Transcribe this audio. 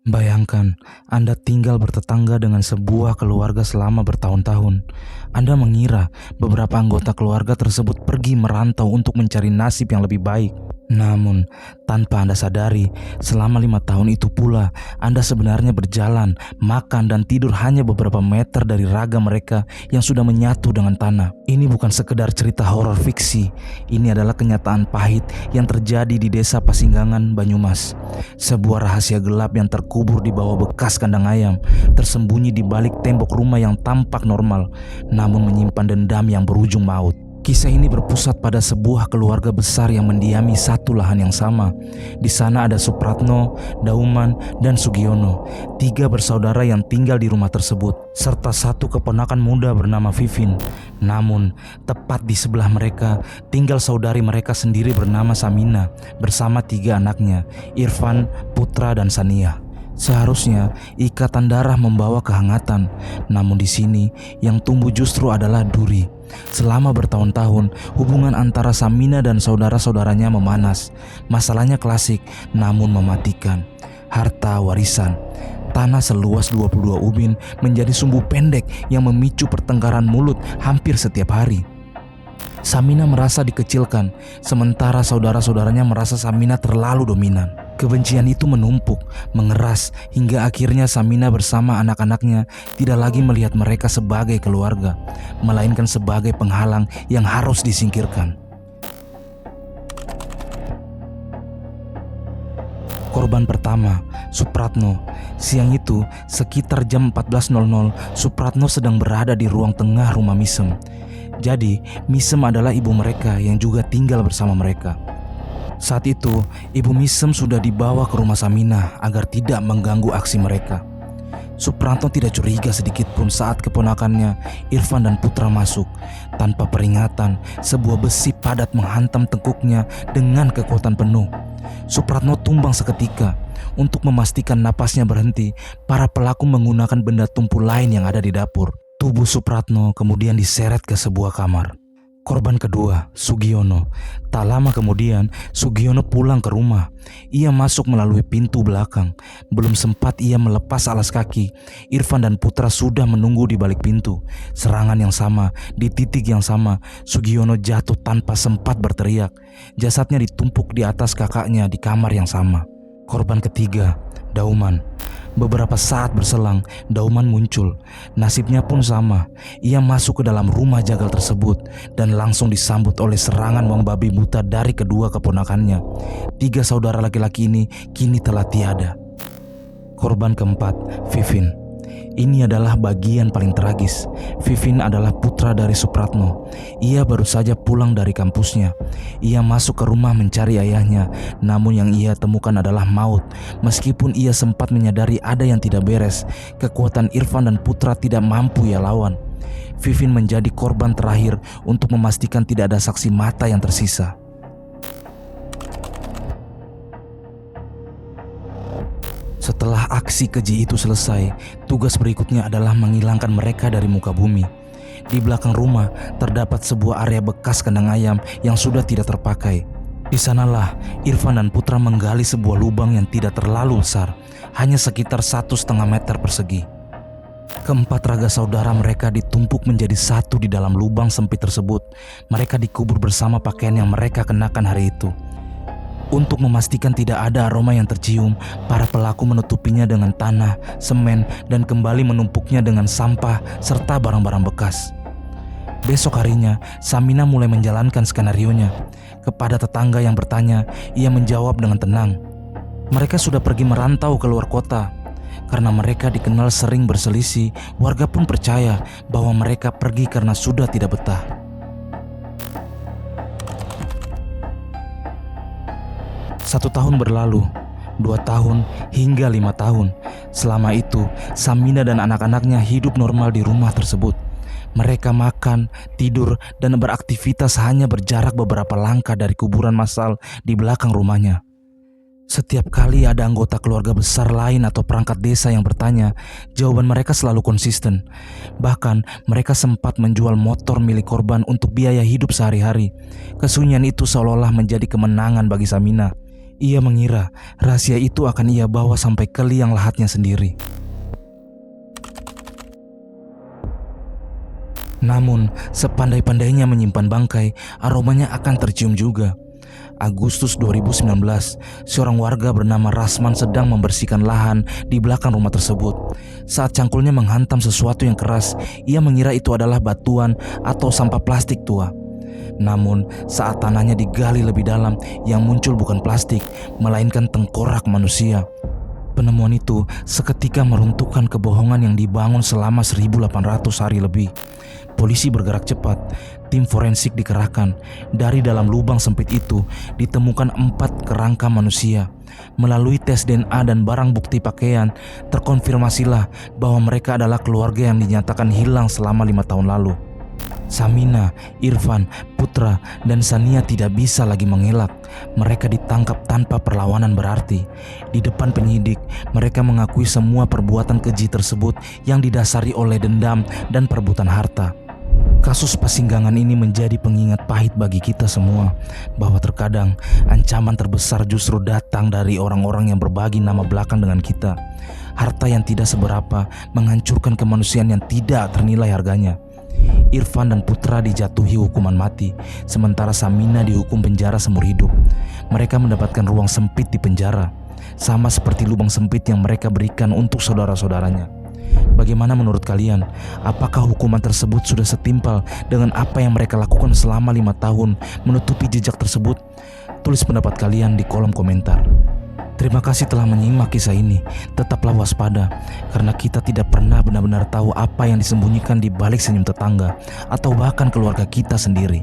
Bayangkan, Anda tinggal bertetangga dengan sebuah keluarga selama bertahun-tahun. Anda mengira beberapa anggota keluarga tersebut pergi merantau untuk mencari nasib yang lebih baik. Namun, tanpa Anda sadari, selama 5 tahun itu pula, Anda sebenarnya berjalan, makan, dan tidur hanya beberapa meter dari raga mereka yang sudah menyatu dengan tanah. Ini bukan sekedar cerita horor fiksi, ini adalah kenyataan pahit yang terjadi di desa Pasinggangan, Banyumas. Sebuah rahasia gelap yang terkubur di bawah bekas kandang ayam, tersembunyi di balik tembok rumah yang tampak normal, namun menyimpan dendam yang berujung maut. Kisah ini berpusat pada sebuah keluarga besar yang mendiami satu lahan yang sama. Di sana ada Supratno, Dauman, dan Sugiono, 3 bersaudara yang tinggal di rumah tersebut, serta satu keponakan muda bernama Vivin. Namun, tepat di sebelah mereka, tinggal saudari mereka sendiri bernama Samina, bersama 3 anaknya, Irfan, Putra, dan Sania. Seharusnya ikatan darah membawa kehangatan, namun di sini yang tumbuh justru adalah duri. Selama bertahun-tahun, hubungan antara Samina dan saudara-saudaranya memanas. Masalahnya klasik, namun mematikan. Harta warisan. Tanah seluas 22 ubin menjadi sumbu pendek yang memicu pertengkaran mulut hampir setiap hari. Samina merasa dikecilkan, sementara saudara-saudaranya merasa Samina terlalu dominan. Kebencian itu menumpuk, mengeras, hingga akhirnya Samina bersama anak-anaknya tidak lagi melihat mereka sebagai keluarga, melainkan sebagai penghalang yang harus disingkirkan. Korban pertama, Supratno. Siang itu, sekitar jam 14.00, Supratno sedang berada di ruang tengah rumah Misem. Jadi, Misem adalah ibu mereka yang juga tinggal bersama mereka. Saat itu, ibu Misem sudah dibawa ke rumah Samina agar tidak mengganggu aksi mereka. Supratno tidak curiga sedikit pun saat keponakannya, Irfan dan Putra masuk. Tanpa peringatan, sebuah besi padat menghantam tengkuknya dengan kekuatan penuh. Supratno tumbang seketika. Untuk memastikan napasnya berhenti, para pelaku menggunakan benda tumpul lain yang ada di dapur. Tubuh Supratno kemudian diseret ke sebuah kamar. Korban kedua, Sugiono. Tak lama kemudian, Sugiono pulang ke rumah. Ia masuk melalui pintu belakang. Belum sempat ia melepas alas kaki, Irfan dan Putra sudah menunggu di balik pintu. Serangan yang sama, di titik yang sama, Sugiono jatuh tanpa sempat berteriak. Jasadnya ditumpuk di atas kakaknya di kamar yang sama. Korban ketiga, Dauman. Beberapa saat berselang, Dauman muncul. Nasibnya pun sama. Ia masuk ke dalam rumah jagal tersebut dan langsung disambut oleh serangan wang babi buta dari kedua keponakannya. 3 saudara laki-laki ini kini telah tiada. Korban keempat, Vivin. Ini adalah bagian paling tragis. Vivin adalah putra dari Supratno. Ia baru saja pulang dari kampusnya. Ia masuk ke rumah mencari ayahnya, namun yang ia temukan adalah maut. Meskipun ia sempat menyadari ada yang tidak beres, kekuatan Irfan dan Putra tidak mampu ia lawan. Vivin menjadi korban terakhir untuk memastikan tidak ada saksi mata yang tersisa. Setelah aksi keji itu selesai, tugas berikutnya adalah menghilangkan mereka dari muka bumi. Di belakang rumah terdapat sebuah area bekas kandang ayam yang sudah tidak terpakai. Di sanalah Irfan dan Putra menggali sebuah lubang yang tidak terlalu besar, hanya sekitar 1,5 meter persegi. Keempat raga saudara mereka ditumpuk menjadi satu di dalam lubang sempit tersebut. Mereka dikubur bersama pakaian yang mereka kenakan hari itu. Untuk memastikan tidak ada aroma yang tercium, para pelaku menutupinya dengan tanah, semen, dan kembali menumpuknya dengan sampah serta barang-barang bekas. Besok harinya, Samina mulai menjalankan skenarionya. Kepada tetangga yang bertanya, ia menjawab dengan tenang. Mereka sudah pergi merantau ke luar kota. Karena mereka dikenal sering berselisih, warga pun percaya bahwa mereka pergi karena sudah tidak betah. 1 tahun berlalu, 2 tahun, hingga 5 tahun. Selama itu, Samina dan anak-anaknya hidup normal di rumah tersebut. Mereka makan, tidur, dan beraktivitas hanya berjarak beberapa langkah dari kuburan massal di belakang rumahnya. Setiap kali ada anggota keluarga besar lain atau perangkat desa yang bertanya, jawaban mereka selalu konsisten. Bahkan, mereka sempat menjual motor milik korban untuk biaya hidup sehari-hari. Kesunyian itu seolah-olah menjadi kemenangan bagi Samina. Ia mengira rahasia itu akan ia bawa sampai ke liang lahatnya sendiri. Namun, sepandai-pandainya menyimpan bangkai, aromanya akan tercium juga. Agustus 2019, seorang warga bernama Rasman sedang membersihkan lahan di belakang rumah tersebut. Saat cangkulnya menghantam sesuatu yang keras, ia mengira itu adalah batuan atau sampah plastik tua. Namun, saat tanahnya digali lebih dalam, yang muncul bukan plastik, melainkan tengkorak manusia. Penemuan itu seketika meruntuhkan kebohongan yang dibangun selama 1800 hari lebih. Polisi bergerak cepat, tim forensik dikerahkan. Dari dalam lubang sempit itu ditemukan 4 kerangka manusia. Melalui tes DNA dan barang bukti pakaian, terkonfirmasilah bahwa mereka adalah keluarga yang dinyatakan hilang selama 5 tahun lalu. Samina, Irfan, Putra, dan Sania tidak bisa lagi mengelak. Mereka ditangkap tanpa perlawanan berarti. Di depan penyidik, mereka mengakui semua perbuatan keji tersebut yang didasari oleh dendam dan perebutan harta. Kasus Pasinggangan ini menjadi pengingat pahit bagi kita semua, bahwa terkadang ancaman terbesar justru datang dari orang-orang yang berbagi nama belakang dengan kita. Harta yang tidak seberapa menghancurkan kemanusiaan yang tidak ternilai harganya. Irfan dan Putra dijatuhi hukuman mati, sementara Samina dihukum penjara seumur hidup. Mereka mendapatkan ruang sempit di penjara, sama seperti lubang sempit yang mereka berikan untuk saudara-saudaranya. Bagaimana menurut kalian? Apakah hukuman tersebut sudah setimpal dengan apa yang mereka lakukan selama 5 tahun menutupi jejak tersebut? Tulis pendapat kalian di kolom komentar. Terima kasih telah menyimak kisah ini. Tetaplah waspada, karena kita tidak pernah benar-benar tahu apa yang disembunyikan di balik senyum tetangga atau bahkan keluarga kita sendiri.